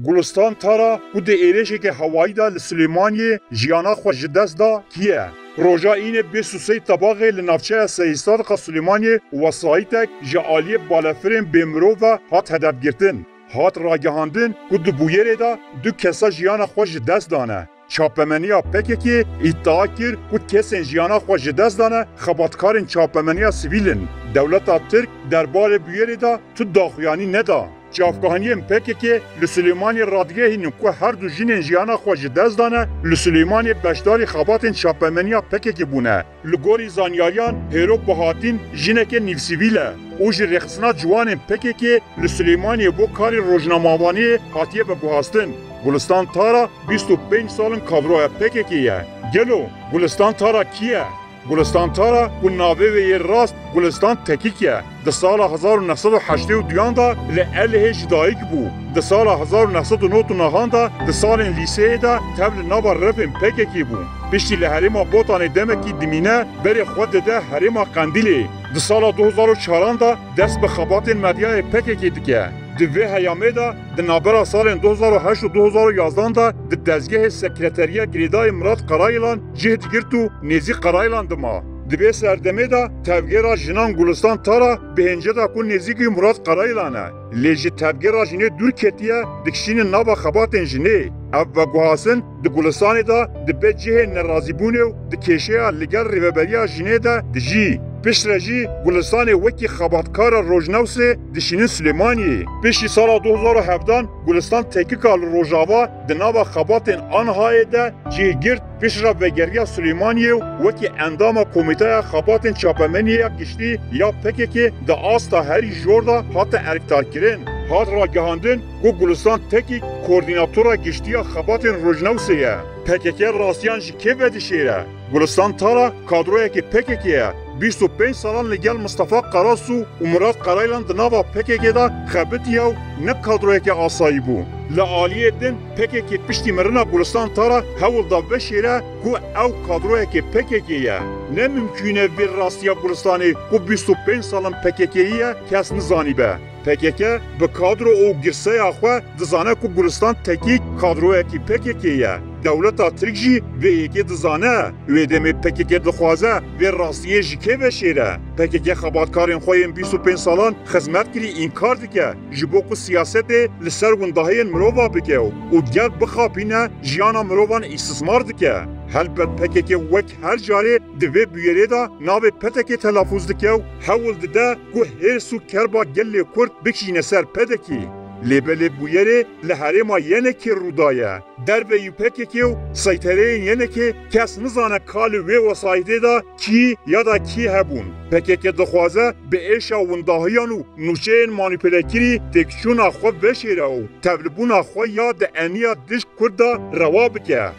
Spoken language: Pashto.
گلستان تارا و ده ایرشی که هوایی دا لسلیمانی جیانا خوش دست دا کیه؟ روژا اینه 23 طباقه لنافچه سیستاد که سلیمانی وسایتک جعالی بالافرین بمرو و هات هدف گرتن. هات راگهاندن که دو بویره دا دو کسا جیانا خوش دست دانه. چاپمنیا پککی ادعا کرد که کسین جیانا خوش دست دانه خباتکارین چاپمنیا سیویلن. دولتا ترک دربار بویره دا تو داخویانی ندا. جافگاهانی پککی لسلیمانی رادگه هینم که هر دو جینین جیانا خوش دست دانه لسلیمانی بشداری خباتین چاپمنیا پککی بونه. لگوری زانیاریان هیرو بهاتین جینک نیفسیویله. اوج رخصنا جوان پککی لسلیمانی بو کاری روزنامه‌وانی هاتیه به گوهاستن. گلستان تارا 25 سالن کابروی پککیه. گلو گلستان تارا کیه؟ گلستان تارا و ناوه و یه راست گلستان تکیکیه. ده سال 1982 دا لعله جدایک بو. ده سال 1999 دا ده سال لیسه دا تبل نابا رفن پککی بو. پشتی لحریما بوتان دمکی دمینه بری خود ده حریما قندیلی. ده سال 2004 دا دست به خبات مدیای پککی دیگه. دوی هیامه دا ده نابرا سال 2008 و 2011 دا ده دزگه سکرتریه گریدای مراد قرایلان جهد گرتو نیزی قرایلان دما. دوی سردمه دا تفگیرا جنان گلستان تارا به هنجه دا کن نیزیگی مراد قرایلانه. لیجی تفگیرا جنه دور کتیه دکشین نابا خباتن جنه. او و گوهاسن ده گلستان دا ده به جه نرازی بونه و ده کشه لگر ریوبریا جنه دا ده جی. پیش رجی گلستان وکی خباتکار روزنوس دشینن سلیمانی. پیشی سال 2017 گلستان تکیکال روزاوا دنابا خباتن آنهای ده جیگرد پیش را وگریا سلیمانی وکی اندام کمیته خباتن چاپمنی کشتی یا پکی که ده آستا هری جوردا حتی ارکتار کرن. هات را گهاندن گو گلستان تکی کوردیناتورا گشتیا خباتن روزنوسیه. پکی راستیان جی که بدی شیره. گلستان تارا کادروی که پکی 25 سالان لگل مصطفی قراسو و مراد قرایلان دنابا پککی دا خبتی او نه کادروی که آسایی بو. لعالیه دن پککی پشتی مرنا گلستان تارا هول دا بشیره گو او کادروی که پککیه. نه ممکنه وی راستیا گلستانی گو 25 سالان پککیه کس نزانی به. پککه به کادرو او گرسه اخوه دزانه که گلستان تکی کادروی که پککیه. دولتا ترکجی و یکی دزانه و دمی پککه دخوازه و راستیه جکه بشیره. پککه خباتکارین خویم 25 سالان خدمت کری این کار دیگه. جبوکو سیاست لسر گندهین مروبا بکه و گر بخاپینه جیانا مروبان استثمار دیگه. هلبت پککه وک هر جاره دوی بیره دا ناو پتکه تلافوز دیگه و حول دیده گو هر سو کربا گل کرد بکشینه سر پدکی. لیبل بویره لحریما ینه که رودایه. در به یو پککی و سیطره ینه که کس نزانه کال و وسایده دا کی یا دا کی هبون. پککی دخوازه به ایشا ونداهیان و نوچه این مانیپلکیری تکشون اخوا بشیره و تبلبون اخوا یا دا انیا دش کرده روا بکه.